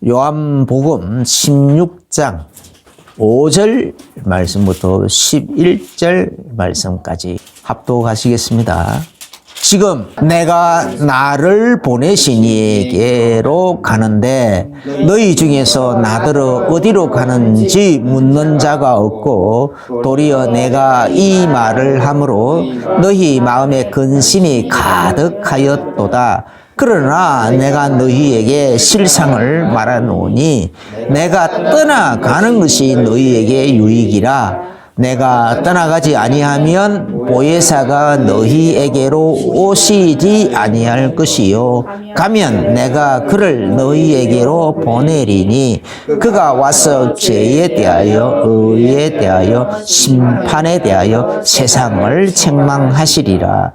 요한복음 16장 5절 말씀부터 11절 말씀까지 합독하시겠습니다. 지금 내가 나를 보내신 이에게로 가는데 너희 중에서 나더러 어디로 가는지 묻는 자가 없고 도리어 내가 이 말을 함으로 너희 마음에 근심이 가득하였도다. 그러나 내가 너희에게 실상을 말하노니 내가 떠나가는 것이 너희에게 유익이라. 내가 떠나가지 아니하면 보혜사가 너희에게로 오시지 아니할 것이요 가면 내가 그를 너희에게로 보내리니 그가 와서 죄에 대하여 의에 대하여 심판에 대하여 세상을 책망하시리라.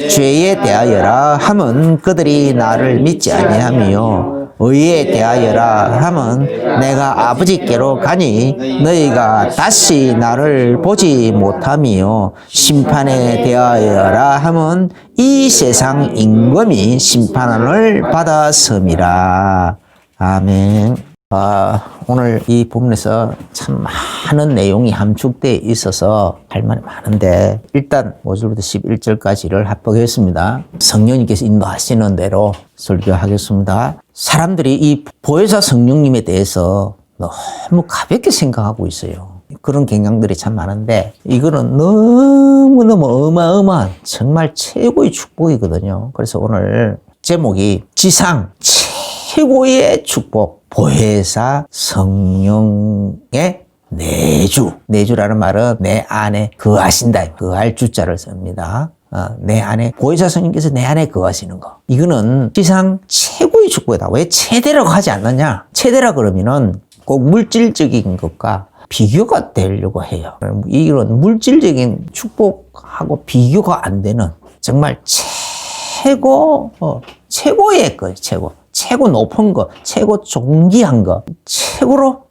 죄에 대하여라 함은 그들이 나를 믿지 아니하며 의에 대하여라 함은 내가 아버지께로 가니 너희가 다시 나를 보지 못하며 심판에 대하여라 함은 이 세상 임금이 심판을 받았음이라. 아멘. 오늘 이 본문에서 참 많은 내용이 함축되어 있어서 할 말이 많은데 일단 5절부터 11절까지를 합독했습니다. 성령님께서 인도하시는 대로 설교하겠습니다. 사람들이 이 보혜사 성령님에 대해서 너무 가볍게 생각하고 있어요. 그런 경향들이 참 많은데 이거는 너무너무 어마어마한 정말 최고의 축복이거든요. 그래서 오늘 제목이 지상 최고의 축복 보혜사 성령의 내주. 내주라는 말은 내 안에 거하신다. 거할 주자를 씁니다. 내 안에 보혜사 성령께서 내 안에 거하시는 거. 이거는 지상 최고의 축복이다. 왜 최대라고 하지 않느냐? 최대라 그러면은 꼭 물질적인 것과 비교가 되려고 해요. 이런 물질적인 축복하고 비교가 안 되는 정말 최고의 거예요. 최고 높은 거, 최고 존귀한 거, 최고로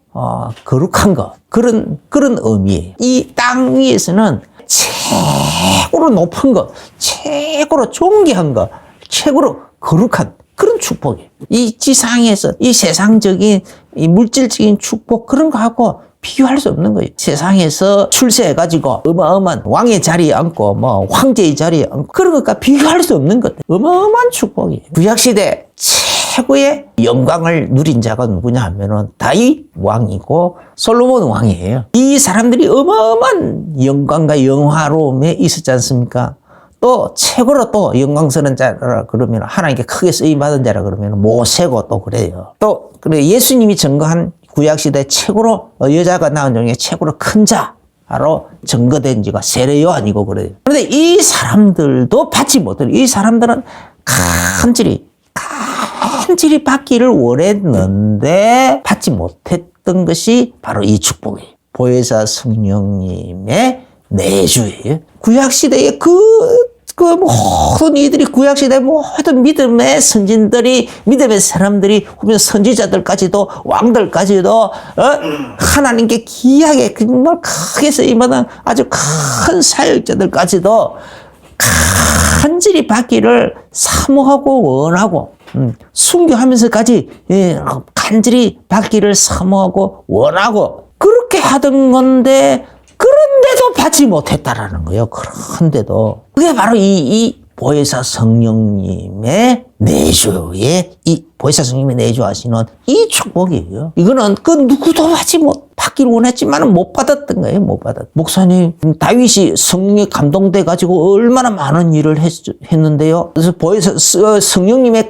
거룩한 거, 그런 의미예요. 이 땅 위에서는 최고로 높은 거, 최고로 존귀한 거, 최고로 거룩한 그런 축복이에요. 이 지상에서 이 세상적인 이 물질적인 축복 그런 거하고 비교할 수 없는 거예요. 세상에서 출세해가지고 어마어마한 왕의 자리에 앉고 뭐 황제의 자리에 앉고 그런 것과 비교할 수 없는 것. 어마어마한 축복이에요. 구약시대 최고의 영광을 누린 자가 누구냐 하면은 다윗 왕이고 솔로몬 왕이에요. 이 사람들이 어마어마한 영광과 영화로움에 있었지 않습니까? 또 최고로 또 영광스러운 자라 그러면 하나님께 크게 쓰임받은 자라 그러면 모세고 또 그래요. 또 그래 예수님이 증거한 구약시대 최고로 여자가 낳은 중에 최고로 큰 자로 증거된 지가 세례 요한이고 그래요. 그런데 이 사람들도 받지 못해요. 이 사람들은 간절히 받기를 원했는데 받지 못했던 것이 바로 이 축복이에요. 보혜사 성령님의 내주예요. 구약시대에 모든 이들이 구약시대 모든 믿음의 선진들이, 믿음의 사람들이, 혹은 선지자들까지도, 왕들까지도, 하나님께 귀하게, 정말 크게 쓰임받은 아주 큰 사역자들까지도 간절히 받기를 사모하고 원하고, 순교하면서까지, 간절히 받기를 사모하고 원하고, 그렇게 하던 건데, 그런데도 받지 못했다라는 거예요. 그런데도. 그게 바로 이 보혜사 성령님의 내주에, 이 보혜사 성령님의 내주하시는 이 축복이에요. 이거는 그 누구도 받기를 원했지만 못 받았던 거예요. 못 받았. 목사님, 다윗이 성령에 감동돼가지고 얼마나 많은 일을 했는데요. 그래서 보혜사 성령님의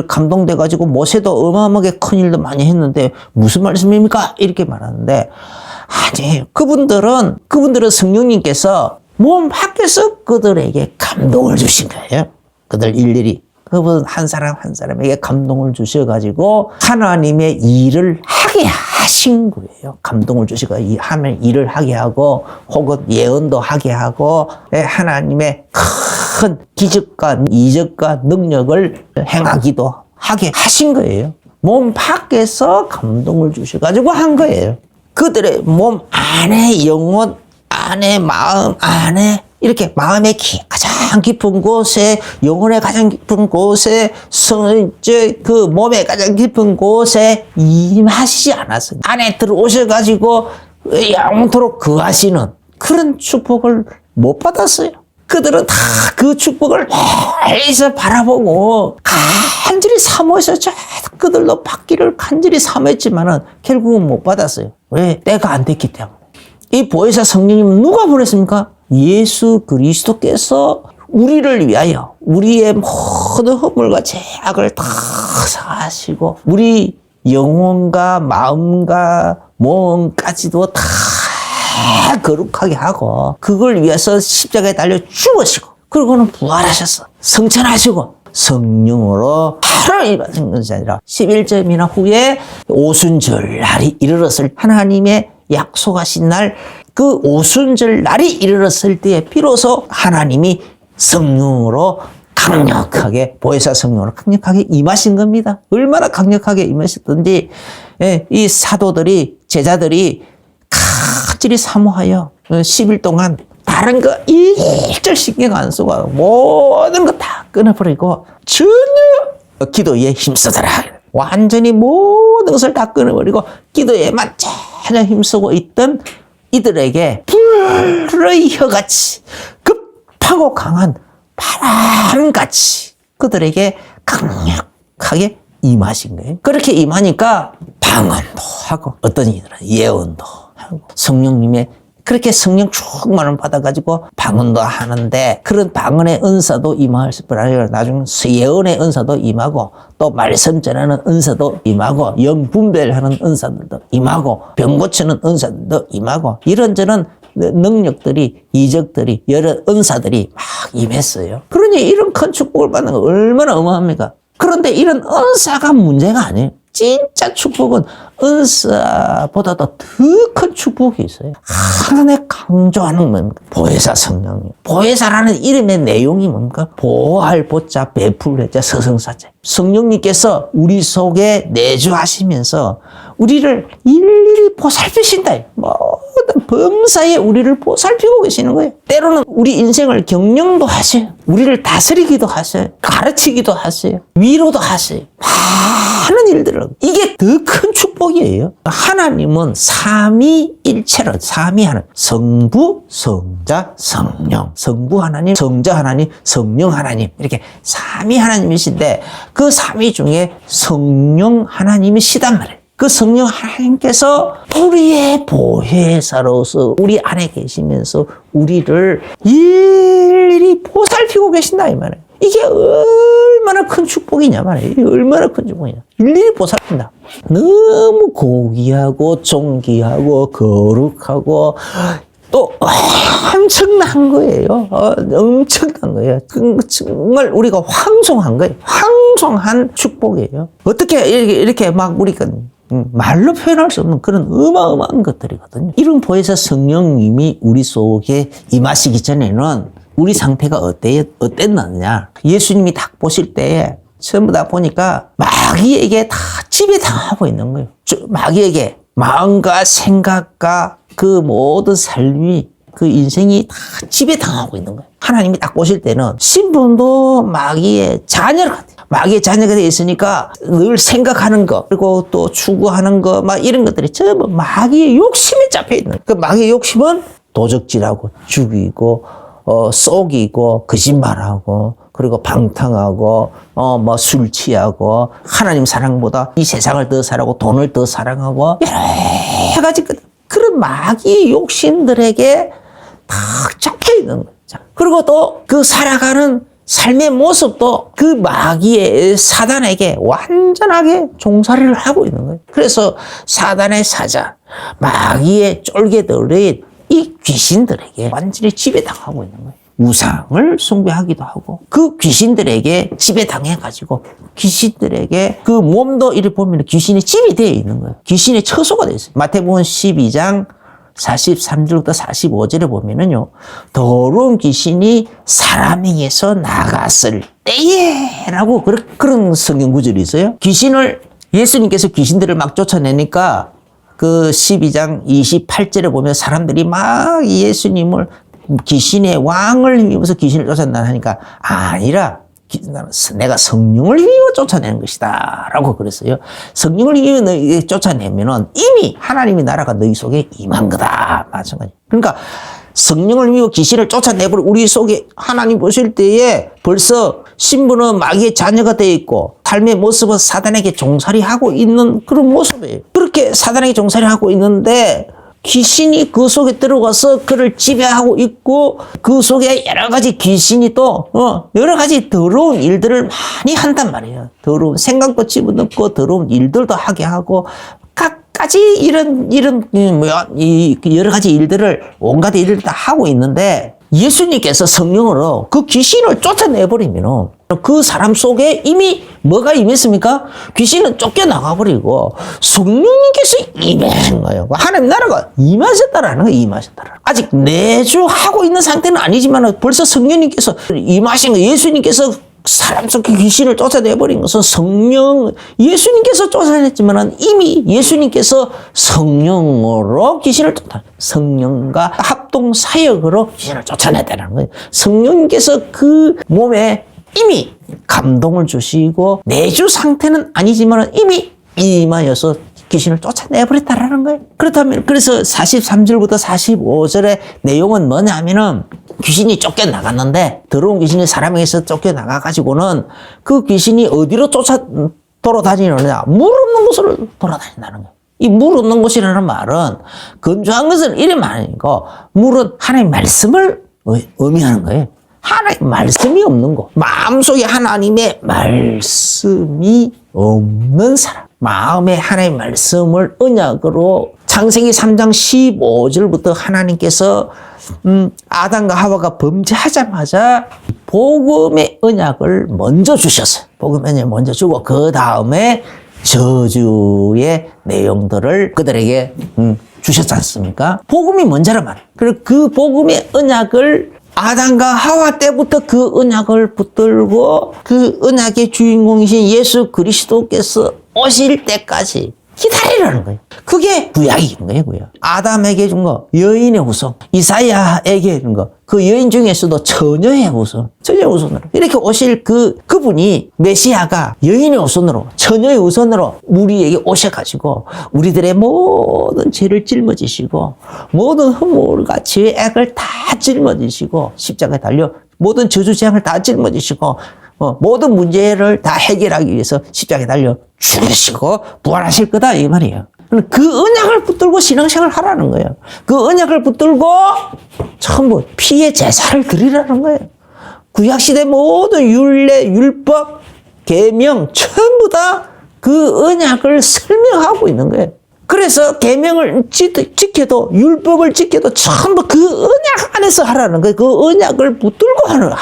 감동돼가지고 모세도 어마어마하게 큰 일도 많이 했는데 무슨 말씀입니까? 이렇게 말하는데 아니, 그분들은 성령님께서 몸 밖에서 그들에게 감동을 주신 거예요. 그들 일일이. 그분 한 사람에게 감동을 주셔가지고 하나님의 일을 하게 하신 거예요. 감동을 주시고 하면 일을 하게 하고 혹은 예언도 하게 하고 하나님의 큰 기적과 이적과 능력을 행하기도 하게 하신 거예요. 몸 밖에서 감동을 주셔가지고 한 거예요. 그들의 몸 안에 영혼 안에 마음 안에 이렇게 마음의 가장 깊은 곳에, 영혼의 가장 깊은 곳에, 그 몸의 가장 깊은 곳에 임하시지 않았어요. 안에 들어오셔가지고 영원토록 거하시는 그런 축복을 못 받았어요. 그들은 다 그 축복을 멀리서 바라보고 간절히 사모했었죠. 그들도 받기를 간절히 사모했지만은 결국은 못 받았어요. 왜? 때가 안 됐기 때문에. 이 보혜사 성령님은 누가 보냈습니까? 예수 그리스도께서 우리를 위하여 우리의 모든 허물과 죄악을 다 사하시고 우리 영혼과 마음과 몸까지도 다 거룩하게 하고 그걸 위해서 십자가에 달려 죽으시고 그리고는 부활하셨어. 성천하시고 성령으로 바로 임하신 것이 아니라 11점이나 후에 오순절 날이 이르렀을 하나님의 약속하신 날 그 오순절 날이 이르렀을 때에 비로소 하나님이 성령으로 강력하게 보혜사 성령으로 강력하게 임하신 겁니다. 얼마나 강력하게 임하셨던지 이 사도들이 제자들이 간절히 사모하여 10일 동안 다른 거 일절 신경 안 쓰고 모든 거 다 끊어버리고 전혀 기도에 힘쓰더라. 완전히 모든 것을 다 끊어버리고 기도에만 전혀 힘쓰고 있던 이들에게 불의 혀같이 급하고 강한 바람같이 그들에게 강력하게 임하신 거예요. 그렇게 임하니까 방언도 하고 어떤 이들은 예언도 하고 성령님의 그렇게 성령 충만을 받아가지고 방언도 하는데 그런 방언의 은사도 임할 뿐 아니라 나중에 예언의 은사도 임하고 또 말씀 전하는 은사도 임하고 영 분별하는 은사들도 임하고 병 고치는 은사들도 임하고 이런저런 능력들이 이적들이 여러 은사들이 막 임했어요. 그러니 이런 큰 축복을 받는 거 얼마나 어마합니까? 그런데 이런 은사가 문제가 아니에요. 진짜 축복은 은사보다도 더 큰 축복이 있어요. 하나님의 강조하는 뭡니까? 보혜사 성령님. 보혜사라는 이름의 내용이 뭡니까? 보호할 보자, 베풀 해자, 서성사자. 성령님께서 우리 속에 내주하시면서 우리를 일일이 보살피신다. 모든 범사에 우리를 보살피고 계시는 거예요. 때로는 우리 인생을 경영도 하세요. 우리를 다스리기도 하세요. 가르치기도 하세요. 위로도 하세요. 많은 일들을. 이게 더 큰 축복이에요. 하나님은 삼위일체로 삼위하는 성부, 성자, 성령. 성부 하나님, 성자 하나님, 성령 하나님. 이렇게 삼위 하나님이신데 그 삼위 중에 성령 하나님이시단 말이에요. 그 성령 하나님께서 우리의 보혜사로서 우리 안에 계시면서 우리를 일일이 보살피고 계신다 이 말이에요. 이게 얼마나 큰 축복이냐 말이에요. 이게 얼마나 큰 축복이냐. 일일이 보살핀다. 너무 고귀하고 존귀하고 거룩하고 또 엄청난 거예요. 엄청난 거예요. 정말 우리가 황송한 거예요. 황송한 축복이에요. 어떻게 이렇게 막 우리가 말로 표현할 수 없는 그런 어마어마한 것들이거든요. 이런 보혜사 성령님이 우리 속에 임하시기 전에는 우리 상태가 어땠느냐. 예수님이 딱 보실 때에 전부 다 보니까 마귀에게 다 지배당하고 있는 거예요. 마귀에게 마음과 생각과 그 모든 삶이 그 인생이 다 지배당하고 있는 거예요. 하나님이 딱 보실 때는 신분도 마귀의 자녀 같아요. 마귀의 자녀가 되어 있으니까 늘 생각하는 거 그리고 또 추구하는 거 막 이런 것들이 전부 마귀의 욕심에 잡혀 있는 거예요. 그 마귀의 욕심은 도적질하고 죽이고 속이고 거짓말하고 그리고 방탕하고 뭐 술 취하고 하나님 사랑보다 이 세상을 더 사랑하고 돈을 더 사랑하고 여러 가지 그런 마귀의 욕심들에게 다 잡혀 있는 거예요. 그리고 또 그 살아가는 삶의 모습도 그 마귀의 사단에게 완전하게 종살이를 하고 있는 거예요. 그래서 사단의 사자, 마귀의 쫄개들이 이 귀신들에게 완전히 지배당하고 있는 거예요. 우상을 숭배하기도 하고 그 귀신들에게 지배당해가지고 귀신들에게 그 몸도 이렇게 보면 귀신이 집이 되어 있는 거예요. 귀신의 처소가 되어 있어요. 마태복음 12장 43절부터 45절에 보면은요, 더러운 귀신이 사람에게서 나갔을 때에라고 그런 성경 구절이 있어요. 예수님께서 귀신들을 막 쫓아내니까 그 12장 28절에 보면 사람들이 막 예수님을 귀신의 왕을 힘입어서 귀신을 쫓아낸다 하니까 아니라 내가 성령을 힘입어 쫓아내는 것이다 라고 그랬어요. 성령을 힘입어 너희 쫓아내면은 이미 하나님의 나라가 너희 속에 임한 거다. 마찬가지. 그러니까 성령을 힘입어 귀신을 쫓아내버려 우리 속에 하나님 보실 때에 벌써 신부는 마귀의 자녀가 되어 있고 삶의 모습은 사단에게 종살이하고 있는 그런 모습이에요. 그렇게 사단에게 종살이하고 있는데 귀신이 그 속에 들어가서 그를 지배하고 있고 그 속에 여러 가지 귀신이 또 여러 가지 더러운 일들을 많이 한단 말이에요. 더러운 생각도 집어넣고 더러운 일들도 하게 하고 각가지 이런 여러 가지 일들을 온갖 일을 다 하고 있는데 예수님께서 성령으로 그 귀신을 쫓아내버리면 그 사람 속에 이미 뭐가 임했습니까? 귀신은 쫓겨나가버리고 성령님께서 임한 거예요. 하나님 나라가 임하셨다라는 거예요. 임하셨다라는. 아직 내주하고 있는 상태는 아니지만 벌써 성령님께서 임하신 거예요. 예수님께서 사람 속에 귀신을 쫓아내버린 것은 예수님께서 쫓아냈지만 이미 예수님께서 성령으로 귀신을 성령과 합동사역으로 귀신을 쫓아냈다는 거예요. 성령님께서 그 몸에 이미 감동을 주시고 내주 상태는 아니지만 이미 임하여서 귀신을 쫓아내버렸다라는 거예요. 그렇다면 그래서 43절부터 45절의 내용은 뭐냐면은 귀신이 쫓겨나갔는데 더러운 귀신이 사람에게서 쫓겨나가가지고는 그 귀신이 어디로 돌아다니느냐 물 없는 곳으로 돌아다닌다는 거예요. 이 물 없는 곳이라는 말은 건조한 것은 이름 아니고 물은 하나님의 말씀을 의미하는 거예요. 하나님의 말씀이 없는 곳. 마음속에 하나님의 말씀이 없는 사람. 마음에 하나님의 말씀을 언약으로 창세기 3장 15절부터 하나님께서 아담과 하와가 범죄하자마자 복음의 언약을 먼저 주셨어요. 복음의 언약을 먼저 주고 그 다음에 저주의 내용들을 그들에게 주셨지 않습니까? 복음이 먼저란 말이에요. 그리고 그 복음의 언약을 아담과 하와 때부터 그 언약을 붙들고 그 언약의 주인공이신 예수 그리스도께서 오실 때까지 기다리라는 거예요. 그게 구약인 거예요, 구약. 아담에게 준 거, 여인의 후손. 이사야에게 준 거, 그 여인 중에서도 처녀의 후손, 처녀의 후손으로. 이렇게 오실 그분이 메시아가 여인의 후손으로, 처녀의 후손으로 우리에게 오셔가지고 우리들의 모든 죄를 짊어지시고 모든 허물과 죄의 액을 다 짊어지시고 십자가에 달려 모든 저주 재앙을 다 짊어지시고 모든 문제를 다 해결하기 위해서 십자가에 달려 죽으시고 부활하실 거다 이 말이에요. 그 언약을 붙들고 신앙생활을 하라는 거예요. 그 언약을 붙들고 전부 피의 제사를 드리라는 거예요. 구약시대 모든 율례, 율법, 계명 전부 다 그 언약을 설명하고 있는 거예요. 그래서 계명을 지켜도 율법을 지켜도 전부 그 언약 안에서 하라는 거예요. 그 언약을 붙들고 하라는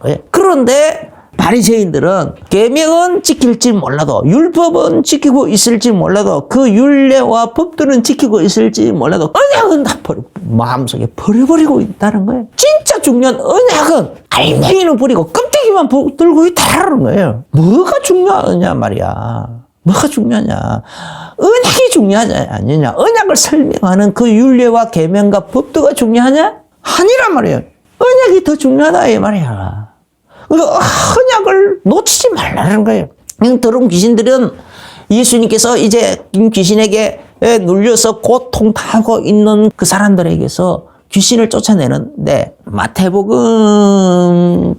거예요. 그런데 바리새인들은 계명은 지킬지 몰라도 율법은 지키고 있을지 몰라도 그 율례와 법들은 지키고 있을지 몰라도 언약은 다 마음속에 버려버리고 있다는 거예요. 진짜 중요한 언약은 알맹이는 버리고 껍데기만 들고 있다는 거예요. 뭐가 중요하냐 말이야. 뭐가 중요하냐. 언약이 중요하냐 아니냐. 언약을 설명하는 그 율례와 계명과 법도가 중요하냐? 아니란 말이에요. 언약이 더 중요하다 이 말이야. 그러니까 언약을 놓치지 말라는 거예요. 더러운 귀신들은 예수님께서 이제 귀신에게 눌려서 고통하고 있는 그 사람들에게서 귀신을 쫓아내는데 마태복음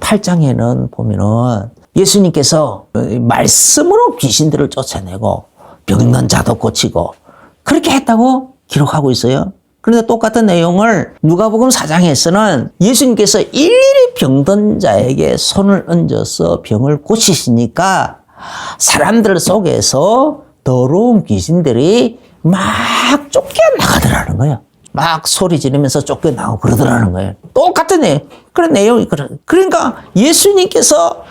8장에는 보면은 예수님께서 말씀으로 귀신들을 쫓아내고 병든 자도 고치고 그렇게 했다고 기록하고 있어요. 그런데 똑같은 내용을 누가복음 4장에서는 예수님께서 일일이 병든 자에게 손을 얹어서 병을 고치시니까 사람들 속에서 더러운 귀신들이 막 쫓겨나가더라는 거예요. 막 소리 지르면서 쫓겨나고 그러더라는 거예요. 똑같은 그런 내용이 그러니까 예수님께서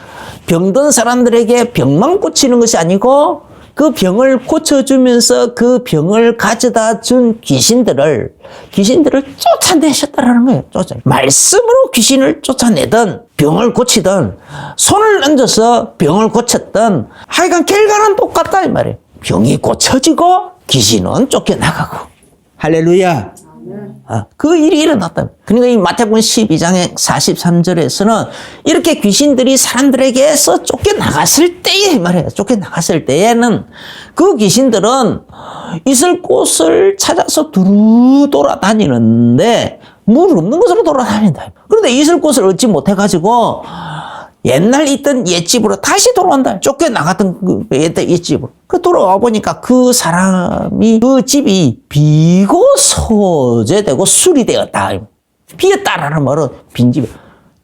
병든 사람들에게 병만 고치는 것이 아니고 그 병을 고쳐주면서 그 병을 가져다 준 귀신들을 쫓아내셨다라는 거예요. 말씀으로 귀신을 쫓아내든 병을 고치든 손을 얹어서 병을 고쳤든 하여간 결과는 똑같다 이 말이에요. 병이 고쳐지고 귀신은 쫓겨나가고. 할렐루야. 그 일이 일어났다. 그러니까 이 마태복음 12장의 43절에서는 이렇게 귀신들이 사람들에게서 쫓겨나갔을 때에 말이에요. 쫓겨나갔을 때에는 그 귀신들은 있을 곳을 찾아서 두루 돌아다니는데 물 없는 곳으로 돌아다닌다. 그런데 있을 곳을 얻지 못해가지고 옛날 있던 옛집으로 다시 돌아온다. 쫓겨나갔던 그 옛날 옛집으로. 그 돌아와 보니까 그 사람이 그 집이 비고 소재되고 수리되었다. 비었다라는 말은 빈집이.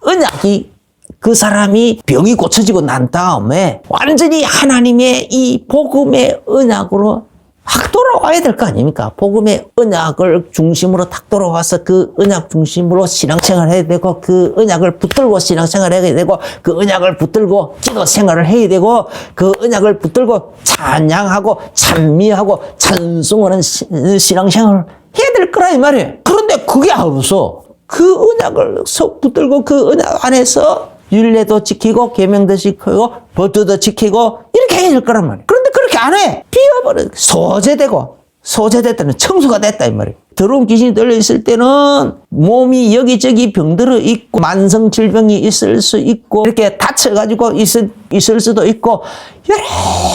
언약이 그 사람이 병이 고쳐지고 난 다음에 완전히 하나님의 이 복음의 언약으로 확 돌아와야 될 거 아닙니까? 복음의 언약을 중심으로 탁 돌아와서 그 언약 중심으로 신앙생활을 해야 되고 그 언약을 붙들고 신앙생활을 해야 되고 그 언약을 붙들고 기도생활을 해야 되고 그 언약을 붙들고 찬양하고 찬미하고 찬송하는 신앙생활을 해야 될 거라 이 말이에요. 그런데 그게 없어. 그 언약을 붙들고 그 언약 안에서 율례도 지키고 계명도 지키고 법도도 지키고 이렇게 해야 될 거란 말이에요. 그런데 그렇게 안 해. 비워버려. 소재됐다는 청소가 됐다 이 말이에요. 더러운 귀신이 들려 있을 때는 몸이 여기저기 병들어 있고 만성 질병이 있을 수 있고 이렇게 다쳐가지고 있을 수도 있고 여러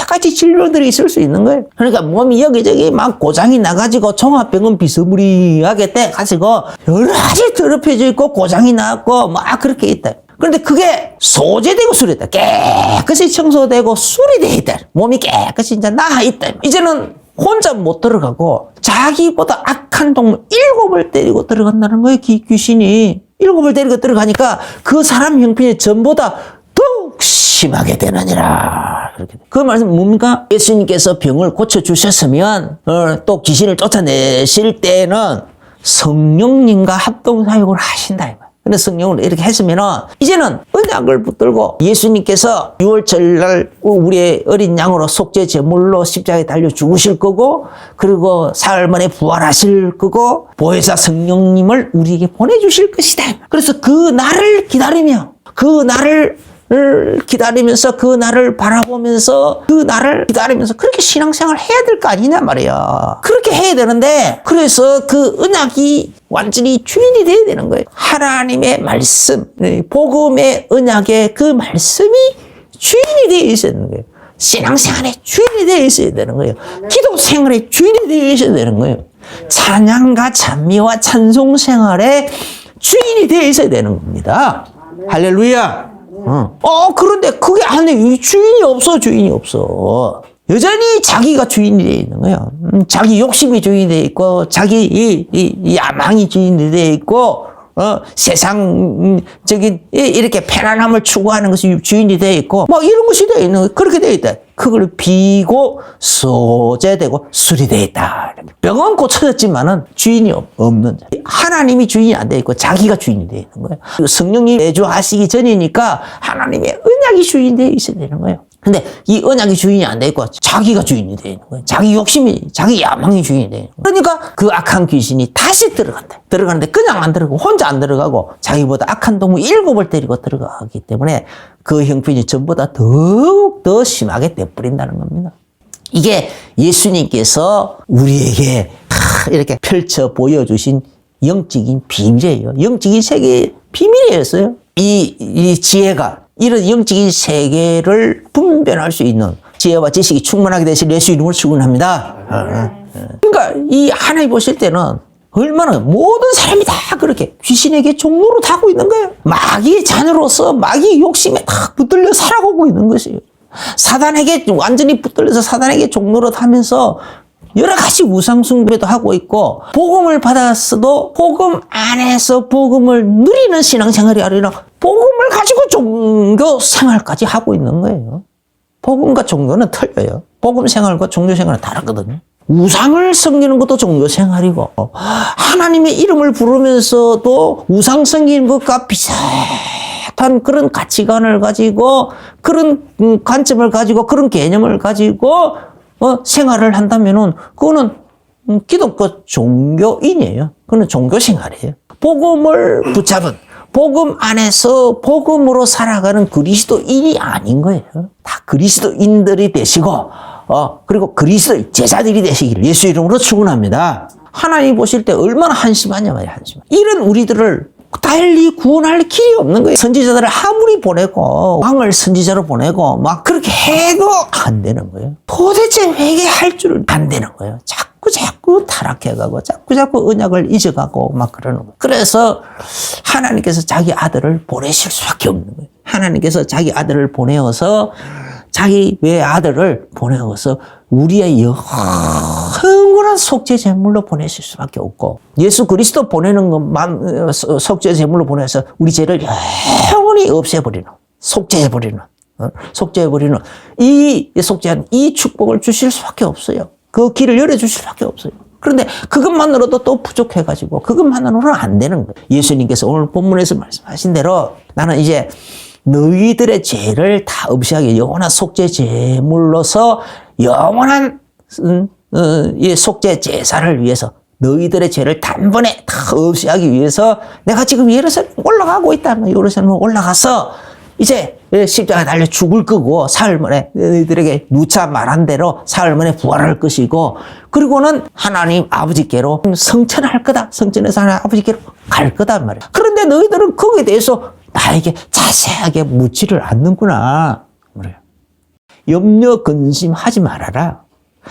가지 질병들이 있을 수 있는 거예요. 그러니까 몸이 여기저기 막 고장이 나가지고 종합병원 비스무리하게 돼가지고 여러 가지 더럽혀져 있고 고장이 나고 막 그렇게 있다. 그런데 그게 소재되고 수리됐다. 깨끗이 청소되고 수리되어 있다. 몸이 깨끗이 이제 나아 있다. 이제는 혼자 못 들어가고 자기보다 악한 동물 7을 데리고 들어간다는 거예요. 귀신이 7을 데리고 들어가니까 그 사람 형편이 전보다 더욱 심하게 되느니라. 그렇게. 그 말씀 뭡니까? 예수님께서 병을 고쳐주셨으면 또 귀신을 쫓아내실 때는 성령님과 합동사역을 하신다. 근데 성령을 이렇게 했으면은 이제는 언약을 붙들고 예수님께서 6월절 날 우리의 어린 양으로 속죄 제물로 십자가에 달려 죽으실 거고 그리고 사흘 만에 부활하실 거고 보혜사 성령님을 우리에게 보내주실 것이다. 그래서 그 날을 기다리며 그 날을 기다리면서 그 날을 바라보면서 그 날을 기다리면서 그렇게 신앙생활을 해야 될 거 아니냐 말이야. 그렇게 해야 되는데 그래서 그 언약이 완전히 주인이 돼야 되는 거예요. 하나님의 말씀, 복음의 언약의 그 말씀이 주인이 되어 있어야 되는 거예요. 신앙생활의 주인이 되어 있어야 되는 거예요. 기도생활의 주인이 되어 있어야 되는 거예요. 찬양과 찬미와 찬송생활의 주인이 되어 있어야 되는 겁니다. 할렐루야. 그런데 그게 안 돼. 주인이 없어. 여전히 자기가 주인이 되어 있는 거예요. 자기 욕심이 주인이 되어 있고, 자기 야망이 주인이 되어 있고, 세상적인 이렇게 편안함을 추구하는 것이 주인이 되어 있고, 뭐 이런 것이 되어 있는 거예요. 그렇게 되어 있다. 그걸 비고 소재되고 수리되어 있다. 병은 고쳐졌지만은 주인이 없는 자. 하나님이 주인이 안 되어 있고 자기가 주인이 되어 있는 거예요. 성령님 내주하시기 전이니까 하나님의 언약이 주인이 되어 있어야 되는 거예요. 근데 이 언약이 주인이 안 되어 있고 자기가 주인이 되어 있는 거예요. 자기 욕심이, 자기 야망이 주인이 되어 있는 거예요. 그러니까 그 악한 귀신이 다시 들어간다. 들어가는데 그냥 안 들어가고 혼자 안 들어가고 자기보다 악한 동물 7을 데리고 들어가기 때문에 그 형편이 전보다 더욱 더 심하게 되어버린다는 겁니다. 이게 예수님께서 우리에게 이렇게 펼쳐 보여주신 영적인 비밀이에요. 영적인 세계의 비밀이었어요. 이 지혜가 이런 영적인 세계를 분별할 수 있는 지혜와 지식이 충만하게 되실 예수 이름으로 축원합니다. 그러니까 이 하나님 보실 때는 얼마나 모든 사람이 다 그렇게 귀신에게 종로로 타고 있는 거예요. 마귀의 자녀로서 마귀의 욕심에 다 붙들려 살아가고 있는 것이에요. 사단에게 완전히 붙들려서 사단에게 종로로 타면서 여러 가지 우상숭배도 하고 있고 복음을 받았어도 복음 안에서 복음을 누리는 신앙생활이 아니라 복음을 가지고 종교 생활까지 하고 있는 거예요. 복음과 종교는 틀려요. 복음 생활과 종교 생활은 다르거든요. 우상을 섬기는 것도 종교 생활이고 하나님의 이름을 부르면서도 우상 섬기는 것과 비슷한 그런 가치관을 가지고 그런 관점을 가지고 그런 개념을 가지고 생활을 한다면은 그거는 기독교 종교인이에요. 그거는 종교 생활이에요. 복음을 붙잡은 복음 안에서 복음으로 살아가는 그리스도인이 아닌 거예요. 다 그리스도인들이 되시고 그리고 그리스도의 제자들이 되시기를 예수 이름으로 축원합니다. 하나님 보실 때 얼마나 한심하냐 말이야, 한심. 이런 우리들을 달리 구원할 길이 없는 거예요. 선지자들을 아무리 보내고 왕을 선지자로 보내고 막 그렇게 해도 안 되는 거예요. 도대체 회개할 줄은 안 되는 거예요. 자꾸 타락해가고 자꾸 언약을 잊어가고 막 그러는 거예요. 그래서 하나님께서 자기 아들을 보내실 수밖에 없는 거예요. 하나님께서 자기 아들을 보내어서 자기 외 아들을 보내어서 우리의 영원한 속죄 제물로 보내실 수밖에 없고, 예수 그리스도 보내는 것만 속죄 제물로 보내서 우리 죄를 영원히 없애버리는, 속죄해버리는 이 속죄한 이 축복을 주실 수밖에 없어요. 그 길을 열어주실 수밖에 없어요. 그런데 그것만으로도 또 부족해가지고 그것만으로는 안 되는 거예요. 예수님께서 오늘 본문에서 말씀하신 대로 나는 이제 너희들의 죄를 다 없애하기, 영원한 속죄 제물로서 영원한 속죄 제사를 위해서, 너희들의 죄를 단번에 다 없애하기 위해서 내가 지금 예루살렘 올라가고 있다. 예루살렘 올라가서 이제 십자가에 달려 죽을 거고, 사흘 만에 너희들에게 누차 말한 대로 사흘 만에 부활할 것이고, 그리고는 하나님 아버지께로 성천할 거다. 성천에서 하나님 아버지께로 갈 거단 말이야. 그런데 너희들은 거기에 대해서 나에게 자세하게 묻지를 않는구나. 그래요. 염려 근심하지 말아라.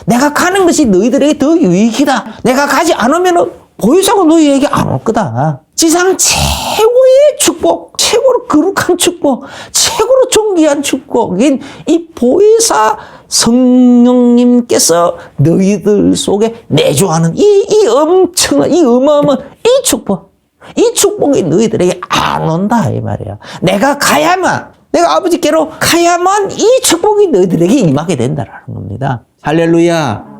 내가 가는 것이 너희들에게 더 유익이다. 내가 가지 않으면 보혜사가 너희에게 안 올 거다. 지상 최고의 축복, 최고로 거룩한 축복, 최고로 존귀한 축복인 이 보혜사 성령님께서 너희들 속에 내주하는 이 엄청난, 이 어마어마한 이 축복, 이 축복이 너희들에게 안 온다 이 말이야. 내가 가야만, 내가 아버지께로 가야만 이 축복이 너희들에게 임하게 된다라는 겁니다. 할렐루야.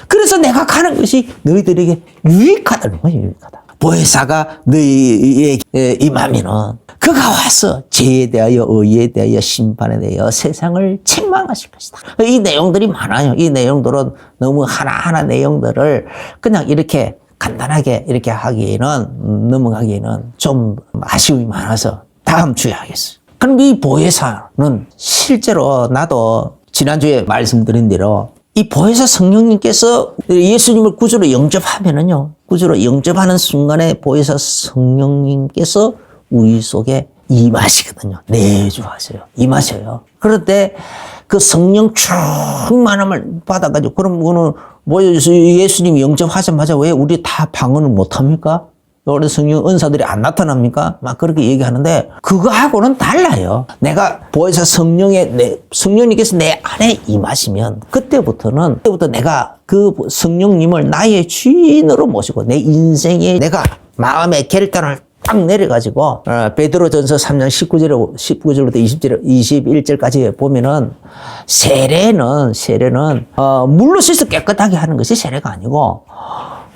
그래서 내가 가는 것이 너희들에게 유익하다는 거예요. 유익하다. 보혜사가 너희에게 임하면은 그가 와서 죄에 대하여, 의에 대하여, 심판에 대하여 세상을 책망하실 것이다. 이 내용들이 많아요. 이 내용들은 너무 하나하나 내용들을 그냥 이렇게 간단하게 이렇게 하기에는, 넘어가기에는 좀 아쉬움이 많아서 다음 주에 하겠어요. 그럼 이 보혜사는 실제로 나도 지난주에 말씀드린 대로 이 보혜사 성령님께서 예수님을 구주로 영접하면은요, 구주로 영접하는 순간에 보혜사 성령님께서 우리 속에 임하시거든요. 내주하세요. 임하셔요. 그런데 그 성령 충만함을 받아가지고, 그럼 그거는 뭐 예수님 영접하자마자 왜 우리 다 방언을 못합니까? 우리 성령 은사들이 안 나타납니까? 막 그렇게 얘기하는데 그거하고는 달라요. 내가 보혜사 성령님께서 내 안에 임하시면 그때부터 내가 그 성령님을 나의 주인으로 모시고 내 인생에 내가 마음의 결단을 딱 내려가지고, 베드로전서 3장 19절부터 21절까지 보면은 세례는 물로 씻어 깨끗하게 하는 것이 세례가 아니고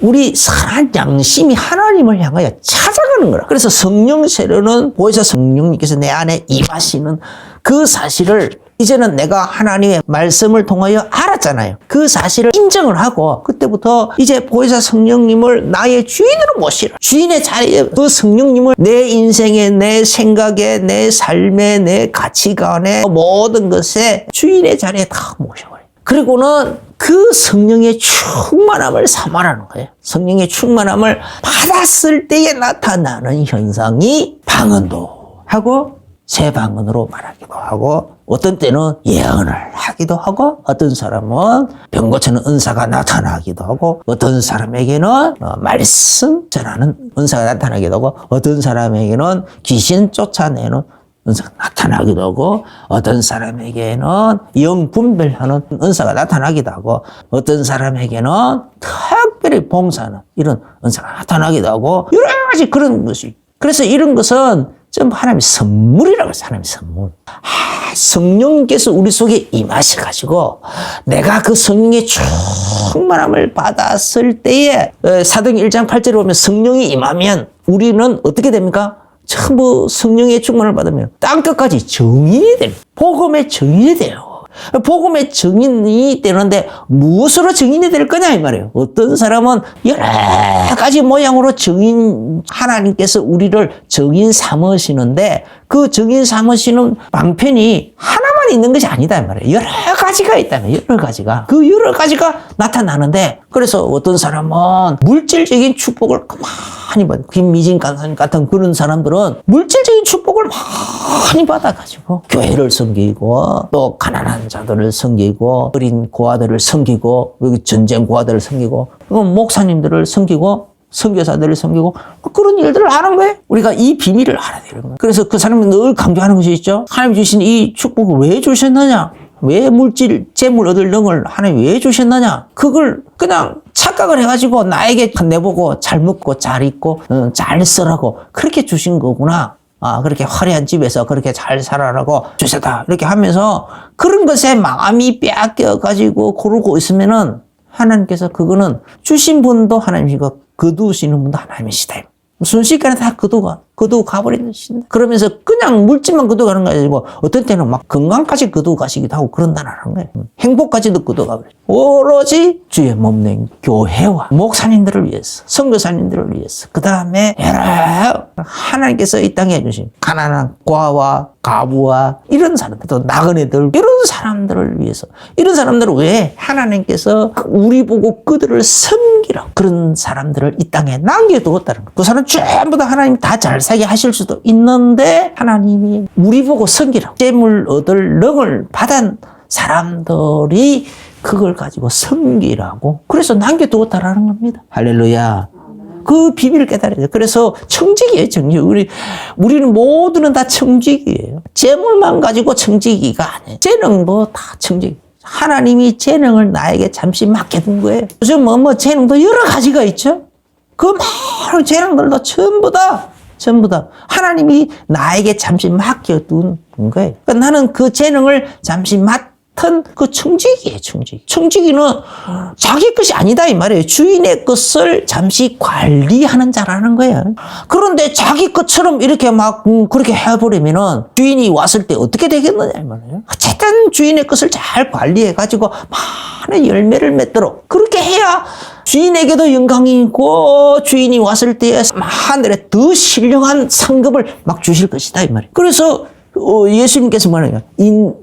우리 선한 양심이 하나님을 향하여 찾아가는 거라. 그래서 성령 세례는 보혜사 성령님께서 내 안에 임하시는 그 사실을 이제는 내가 하나님의 말씀을 통하여 알았잖아요. 그 사실을 인정을 하고 그때부터 이제 보혜사 성령님을 나의 주인으로 모시라. 주인의 자리에 그 성령님을 내 인생에, 내 생각에, 내 삶에, 내 가치관에, 모든 것에 주인의 자리에 다 모셔버려요. 그리고는 그 성령의 충만함을 삼아라는 거예요. 성령의 충만함을 받았을 때에 나타나는 현상이 방언도 하고 새 방언으로 말하기도 하고, 어떤 때는 예언을 하기도 하고, 어떤 사람은 병 고치는 은사가 나타나기도 하고, 어떤 사람에게는 말씀 전하는 은사가 나타나기도 하고, 어떤 사람에게는 귀신 쫓아내는 은사가 나타나기도 하고, 어떤 사람에게는 영 분별하는 은사가 나타나기도 하고, 어떤 사람에게는 특별히 봉사하는 이런 은사가 나타나기도 하고, 여러 가지 그런 것이. 그래서 이런 것은 좀 하나님의 선물이라고 해서 하나님의 선물. 성령님께서 우리 속에 임하셔가지고 내가 그 성령의 충만함을 받았을 때에, 사도행 1장 8절에 보면 성령이 임하면 우리는 어떻게 됩니까? 전부 성령의 충만을 받으면 땅끝까지 증인이 됩니다. 복음의 증인이 돼요. 복음의 증인이 되는데 무엇으로 증인이 될 거냐 이 말이에요. 어떤 사람은 여러 가지 모양으로 하나님께서 우리를 증인 삼으시는데 그 증인 삼으시는 방편이 하나만 있는 것이 아니다 이 말이에요. 여러 가지가 있다면 여러 가지가 그 여러 가지가 나타나는데 그래서 어떤 사람은 물질적인 축복을 많이 받아. 김미진 간사님 같은 그런 사람들은 물질적인 축복을 많이 받아가지고 교회를 섬기고 또 가난한 자들을 섬기고 어린 고아들을 섬기고 여기 전쟁 고아들을 섬기고 목사님들을 섬기고 선교사들을 섬기고 그런 일들을 하는 거예요. 우리가 이 비밀을 알아야 되는 거예요. 그래서 그 사람이 늘 강조하는 것이 있죠. 하나님 주신 이 축복을 왜 주셨느냐? 왜 재물 얻을 능을 하나님 왜 주셨느냐? 그걸 그냥 착각을 해가지고 나에게 내보고 잘 먹고 잘 입고 잘 쓰라고 그렇게 주신 거구나. 그렇게 화려한 집에서 그렇게 잘 살아라고 주셨다. 이렇게 하면서 그런 것에 마음이 빼앗겨가지고 그러고 있으면은 하나님께서 그거는 주신 분도 하나님이고 거두시는 분도 하나님이시다. 순식간에 다 거두고 가버리는 것인데 그러면서 그냥 물질만 거두고 가는 거 아니고 어떤 때는 막 건강까지 거두고 가시기도 하고 그런다는 거예요. 행복까지도 거두고 가버려요. 오로지 주의 몸된 교회와 목사님들을 위해서 선교사님들을 위해서 그 다음에 여러 하나님께서 이 땅에 주신 가난한 고아와 가부와 이런 사람들 또 나그네들 이런 사람들을 위해서 이런 사람들을 왜 하나님께서 우리 보고 그들을 섬기라 그런 사람들을 이 땅에 남겨두었다는 거예요. 그 사람 전부 다 하나님 다 잘 살게 하실 수도 있는데 하나님이 우리 보고 섬기라 재물 얻을 능을 받은 사람들이 그걸 가지고 섬기라고 그래서 남겨두었다라는 겁니다. 할렐루야. 그 비밀을 깨달아야 돼요. 그래서 청직이에요, 청직. 우리는 모두는 다 청직이에요. 재물만 가지고 청직이가 아니에요. 재능도 다 청직. 하나님이 재능을 나에게 잠시 맡겨둔 거예요. 요즘 재능도 여러 가지가 있죠. 그 많은 재능들도 전부 다 하나님이 나에게 잠시 맡겨둔 거예요. 그러니까 나는 그 재능을 잠시 맡은 그 청지기예요, 청지기. 청지기는 자기 것이 아니다, 이 말이에요. 주인의 것을 잠시 관리하는 자라는 거예요. 그런데 자기 것처럼 이렇게 막, 그렇게 해버리면은 주인이 왔을 때 어떻게 되겠느냐, 이 말이에요. 어쨌든 주인의 것을 잘 관리해가지고 많은 열매를 맺도록 그렇게 해야 주인에게도 영광이 있고 주인이 왔을 때 하늘에 더 신령한 상급을 막 주실 것이다, 이 말이에요. 그래서 예수님께서 말하는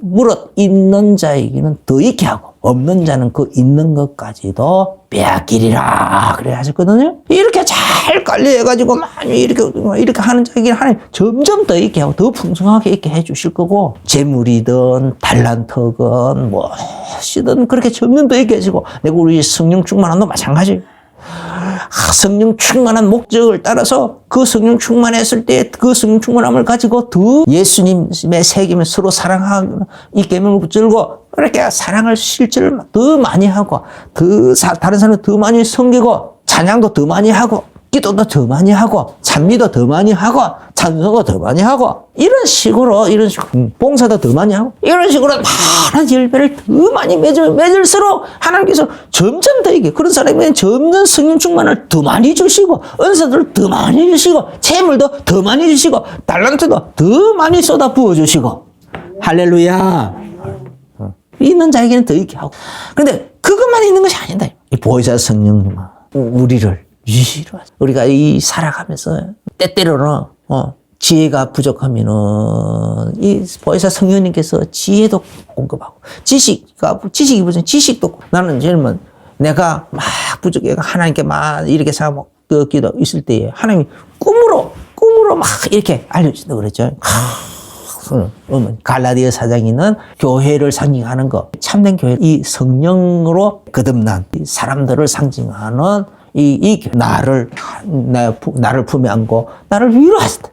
무릇 있는 자에게는 더 있게 하고 없는 자는 그 있는 것까지도 빼앗기리라 그래 하셨거든요. 이렇게 잘 관리해가지고 많이 이렇게 하는 자에게는 하나님 점점 더 있게 하고 더 풍성하게 있게 해주실 거고 재물이든 달란트건 무엇이든 그렇게 점점 더 있게 해주고 내가 우리 성령 충만함도 마찬가지예요. 성령 충만한 목적을 따라서 그 성령 충만했을 때 그 성령 충만함을 가지고 더 예수님의 세계면 서로 사랑하는 이 계명을 붙들고 그렇게 사랑을 실제를 더 많이 하고 다른 사람을 더 많이 섬기고 찬양도 더 많이 하고 기도도 더 많이 하고 찬미도 더 많이 하고 찬송도 더 많이 하고 이런 식으로 봉사도 더 많이 하고 이런 식으로 많은 열매를 더 많이 맺을수록 하나님께서 점점 더 이게 그런 사람에게는 점점 성령 충만을 더 많이 주시고 은사들을 더 많이 주시고 재물도 더 많이 주시고 달란트도 더 많이 쏟아 부어 주시고 할렐루야. 있는 자에게는 더 있게 하고 그런데 그것만 있는 것이 아니다. 이 보혜사 성령님 우리를 유시로 우리가 살아가면서 때때로는 지혜가 부족하면은 이 보혜사 성령님께서 지혜도 공급하고 지식이 부족 지식도 나는 젊은 내가 막 부족해 하나님께 막 이렇게 생각하고 기도 있을 때에 하나님이 꿈으로 막 이렇게 알려준다 그랬죠. 갈라디아 4장에는 교회를 상징하는 거 참된 교회 이 성령으로 거듭난 사람들을 상징하는 나를 품에 안고 나를 위로하셨다.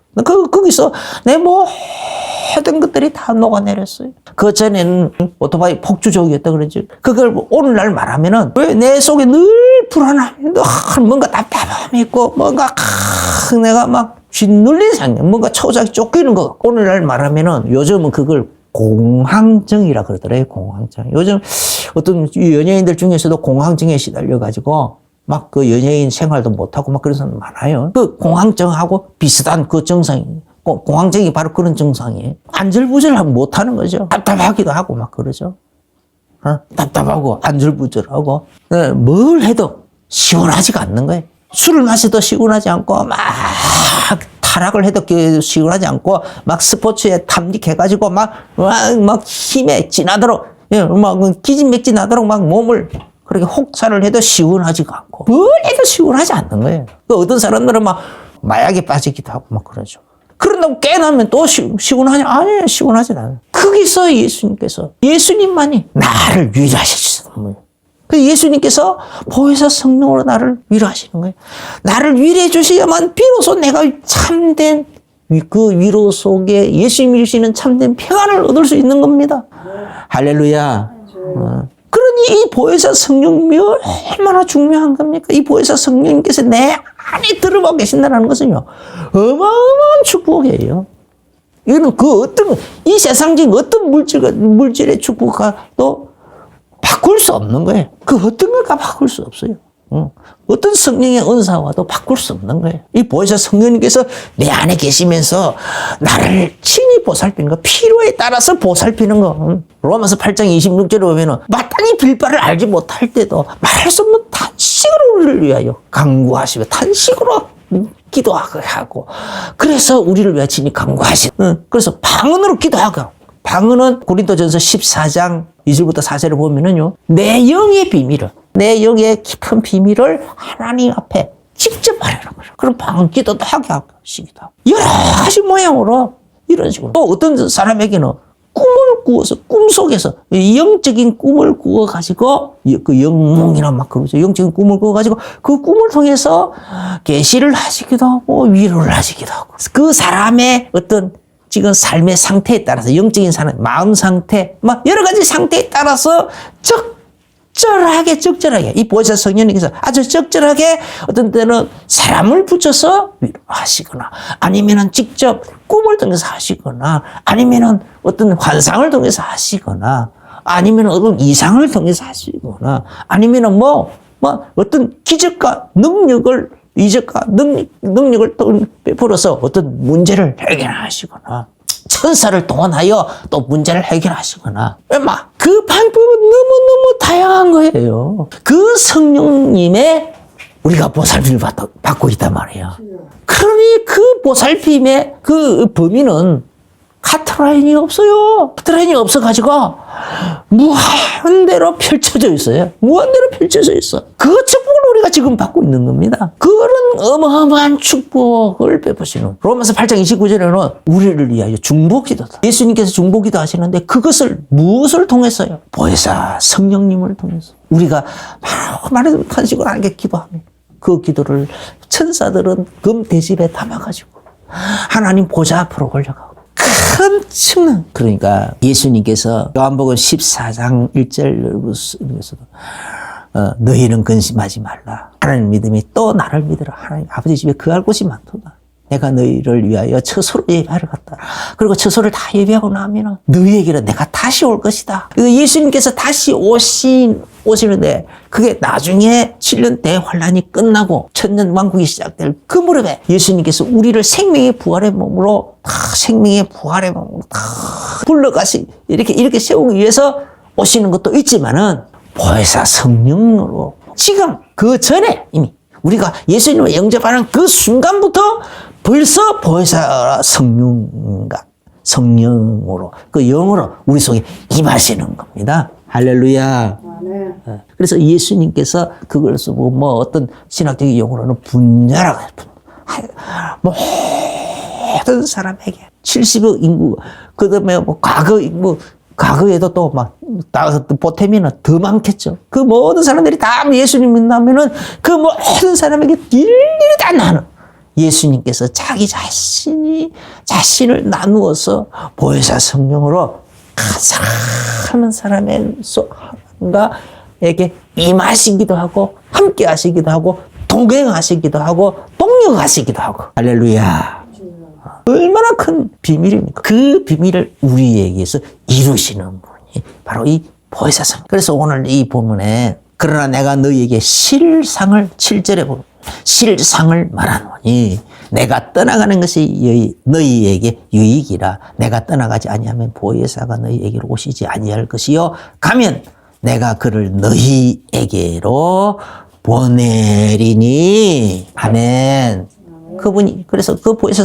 거기서 내 모든 것들이 다 녹아내렸어요. 그 전에는 오토바이 폭주족이었다 그러죠. 그걸 오늘날 말하면은 왜 내 속에 늘 불안함, 늘 뭔가 답답함이 있고 뭔가 내가 막 쥐눌린 상태, 뭔가 초작이 쫓기는 거. 오늘날 말하면은 요즘은 그걸 공황증이라 그러더래요. 공황증. 요즘 어떤 연예인들 중에서도 공황증에 시달려가지고 막 그 연예인 생활도 못하고 막 그런 사람 많아요. 그 공황증하고 비슷한 그 증상이, 공황증이 바로 그런 증상이에요. 안절부절하면 못하는 거죠. 답답하기도 하고 막 그러죠. 답답하고 안절부절하고 뭘 해도 시원하지가 않는 거예요. 술을 마셔도 시원하지 않고 막 타락을 해도 시원하지 않고 막 스포츠에 탐닉해가지고 막 힘에 지나도록 막 기진맥진하도록 막 몸을 그렇게 혹사를 해도 시원하지가 않고 뭘 해도 시원하지 않는 거예요. 어떤 사람들은 막 마약에 빠지기도 하고 막 그러죠. 그런다고 깨나면 또 시원하냐? 아니에요. 시원하지 않아요. 거기서 예수님만이 나를 위로하시는 거예요. 그래서 예수님께서 보혜사 성령으로 나를 위로하시는 거예요. 나를 위로해 주셔야만 비로소 내가 참된 그 위로 속에 예수님이 주시는 참된 평안을 얻을 수 있는 겁니다. 할렐루야. 그러니 이 보혜사 성령님이 얼마나 중요한 겁니까? 이 보혜사 성령님께서 내 안에 들어가 계신다는 것은요, 어마어마한 축복이에요. 이거는 이 세상적인 어떤 물질의 축복과도 바꿀 수 없는 거예요. 그 어떤 걸까 바꿀 수 없어요. 어떤 성령의 은사와도 바꿀 수 없는 거예요. 이 보혜사 성령님께서 내 안에 계시면서 나를 친히 보살피는 거, 필요에 따라서 보살피는 거. 로마서 8장 26절에 보면은 마땅히 빌 바를 알지 못할 때도 말할 수 없는 탄식으로 우리를 위하여 간구하시며 탄식으로 기도하고 그래서 우리를 위하여 친히 간구하시. 그래서 방언으로 기도하고. 방언은 고린도전서 14장 2절부터 4절을 보면은요, 내 영의 비밀을, 내 영의 깊은 비밀을 하나님 앞에 직접 말하는 거죠. 그럼 방언 기도도 하게 하시기도 하고, 여러 가지 모양으로 이런 식으로. 또 어떤 사람에게는 꿈을 꾸어서, 꿈속에서 영적인 꿈을 꾸어가지고, 그 영몽이란 막 그러죠. 영적인 꿈을 꾸어가지고, 그 꿈을 통해서 계시를 하시기도 하고, 위로를 하시기도 하고. 그 사람의 어떤 지금 삶의 상태에 따라서, 영적인 사람, 마음 상태, 막 여러 가지 상태에 따라서 적절하게 이 보혜사 성령님께서 아주 적절하게 어떤 때는 사람을 붙여서 위로하시거나, 아니면은 직접 꿈을 통해서 하시거나, 아니면은 어떤 환상을 통해서 하시거나, 아니면은 어떤 이상을 통해서 하시거나, 아니면은 어떤 기적과 능력을 능력을 베풀어서 어떤 문제를 해결하시거나, 천사를 동원하여 또 문제를 해결하시거나, 그 방법은 너무너무 다양한 거예요. 그 성령님의 우리가 보살핌을 받고 있단 말이에요. 그러니 그 보살핌의 그 범위는 카트라인이 없어요. 카트라인이 없어가지고 무한대로 펼쳐져 있어요. 무한대로 펼쳐져 있어. 그 축복을 우리가 지금 받고 있는 겁니다. 그런 어마어마한 축복을 베푸시는, 로마서 8장 29절에는 우리를 위하여 중보기도다. 예수님께서 중보기도 하시는데 그것을 무엇을 통해서요? 보혜사 성령님을 통해서. 우리가 말해도 탄식을 하게 기도하면 그 기도를 천사들은 금 대접에 담아가지고 하나님 보좌 앞으로 올려가고 큰 충만. 그러니까 예수님께서 요한복음 14장 1절에서도 너희는 근심하지 말라. 하나님 믿음이 또 나를 믿으라. 하나님 아버지 집에 거할 곳이 많도다. 내가 너희를 위하여 처소를 예비하러 갔다. 그리고 처소를 다 예비하고 나면 너희에게는 내가 다시 올 것이다. 예수님께서 다시 오시는데 그게 나중에 7년 대환란이 끝나고 천년 왕국이 시작될 그 무렵에 예수님께서 우리를 생명의 부활의 몸으로 다 이렇게 세우기 위해서 오시는 것도 있지만은 보혜사 성령으로 지금 그 전에 이미 우리가 예수님을 영접하는 그 순간부터 벌써 보혜사 성령으로 그 영으로 우리 속에 임하시는 겁니다. 할렐루야. 네. 그래서 예수님께서 그걸 쓰고 어떤 신학적인 용어로는 분자라고 해요. 모든 사람에게 70억 인구, 그 다음에 과거에도 또 보태면은 더 많겠죠. 그 모든 사람들이 다 예수님 믿는다면은 그 모든 사람에게 일일이 다 나는 예수님께서 자기 자신을 나누어서 보혜사 성령으로 사랑하는 사람에게 임하시기도 하고, 함께 하시기도 하고, 동행하시기도 하고, 동력하시기도 하고. 할렐루야. 얼마나 큰 비밀입니까? 그 비밀을 우리에게서 이루시는 분이 바로 이 보혜사 성령. 그래서 오늘 이 본문에 그러나 내가 너희에게 실상을 7절에 보면 실상을 말하노니 내가 떠나가는 것이 너희에게 유익이라. 내가 떠나가지 아니하면 보혜사가 너희에게로 오시지 아니할 것이요 가면 내가 그를 너희에게로 보내리니. 아멘. 그분이, 그래서 그 보혜사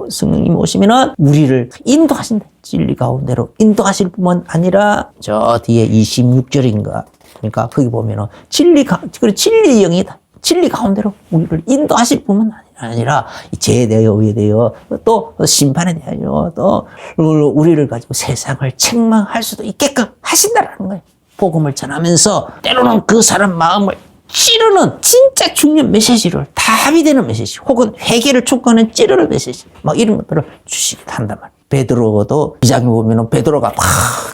성령님 오시면은 우리를 인도하신다. 진리 가운데로 인도하실 뿐만 아니라 저 뒤에 26절인가. 그러니까 거기 보면은 진리의 영이다. 진리 가운데로 우리를 인도하실 뿐만 아니라 죄에 대하여, 의에 대하여, 또 심판에 대하여, 또 우리를 가지고 세상을 책망할 수도 있게끔 하신다라는 거예요. 복음을 전하면서 때로는 그 사람 마음을 찌르는 진짜 중요한 메시지를, 답이 되는 메시지, 혹은 회개를 촉구하는 찌르는 메시지, 막 이런 것들을 주시기도 한단 말이에요. 베드로도 2장에 보면은 베드로가 막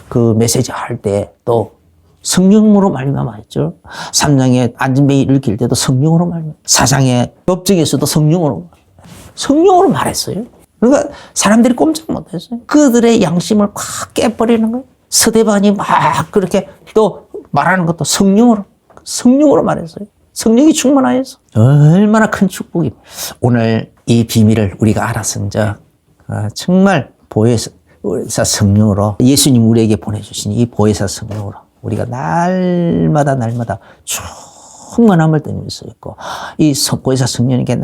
그 메시지 할 때 또 성령으로 말미암았죠. 3장에 안진뱅이 일으킬 때도 성령으로 말미암았어요. 4장에 법정에서도 성령으로 말했어요. 그러니까 사람들이 꼼짝 못했어요. 그들의 양심을 콱 깨버리는 거예요. 스데반이 막 그렇게 또 말하는 것도 성령으로 말했어요. 성령이 충만하여서 얼마나 큰 축복입니다. 오늘 이 비밀을 우리가 알았은즉 정말 보혜사 성령으로, 예수님 우리에게 보내주신 이 보혜사 성령으로 우리가 날마다 충만함을 얻을 수 있고, 이 보혜사 성령님께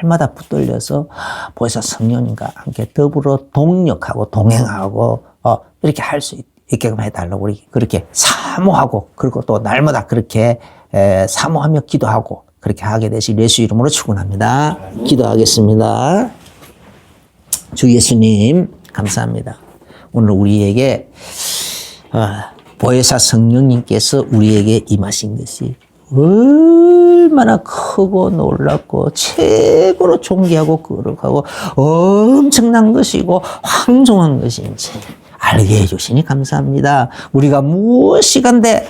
날마다 붙들려서 보혜사 성령님과 함께 더불어 동력하고 동행하고 이렇게 할 수 있게끔 해달라고 우리 그렇게 사모하고, 그리고 또 날마다 그렇게 사모하며 기도하고 그렇게 하게 되실 예수 이름으로 축원합니다. 기도하겠습니다. 주 예수님 감사합니다. 오늘 우리에게 보혜사 성령님께서 우리에게 임하신 것이 얼마나 크고 놀랍고 최고로 존귀하고 거룩하고 엄청난 것이고 황송한 것인지 알게 해주시니 감사합니다. 우리가 무엇이간데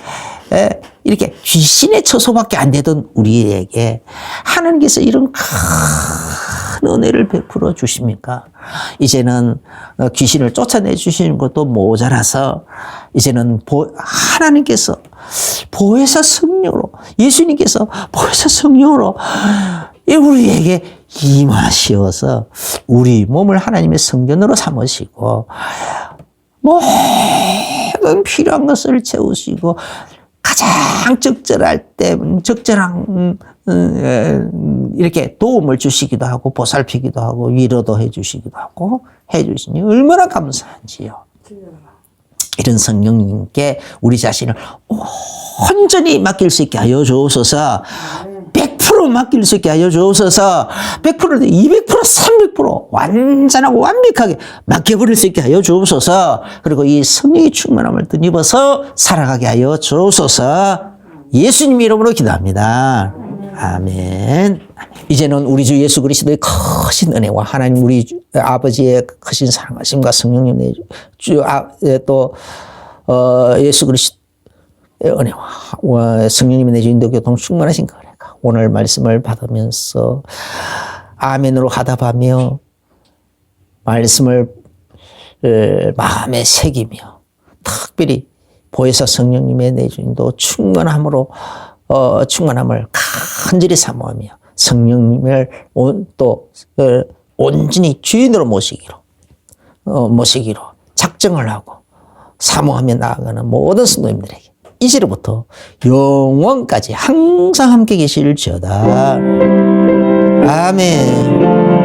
이렇게 귀신의 처소밖에 안 되던 우리에게 하나님께서 이런 큰 은혜를 베풀어 주십니까? 이제는 귀신을 쫓아내 주시는 것도 모자라서 이제는 하나님께서 보혜사 성령으로, 예수님께서 보혜사 성령으로 우리에게 임하시어서 우리 몸을 하나님의 성전으로 삼으시고 모든 필요한 것을 채우시고 가장 적절할 때 적절한 이렇게 도움을 주시기도 하고 보살피기도 하고 위로도 해주시기도 하고 해주시니 얼마나 감사한지요. 이런 성령님께 우리 자신을 온전히 맡길 수 있게 하여 주옵소서. 100% 맡길 수 있게 하여 주옵소서. 100%, 200%, 300% 완전하고 완벽하게 맡겨버릴 수 있게 하여 주옵소서. 그리고 이 성령의 충만함을 덧입어서 살아가게 하여 주옵소서. 예수님 이름으로 기도합니다. 아멘. 이제는 우리 주 예수 그리스도의 크신 은혜와 하나님 우리 아버지의 크신 사랑하심과 성령님의 또 예수 그리스도의 은혜와 성령님의 내주 인도 교통 충만하신 그 은혜가 오늘 말씀을 받으면서 아멘으로 하답하며 말씀을 마음에 새기며 특별히 보혜사 성령님의 내주 인도 충만함을 간절히 사모하며 성령님을 또 온전히 주인으로 모시기로 작정을 하고 사모하며 나아가는 모든 성도님들에게 이제로부터 영원까지 항상 함께 계실지어다. 아멘.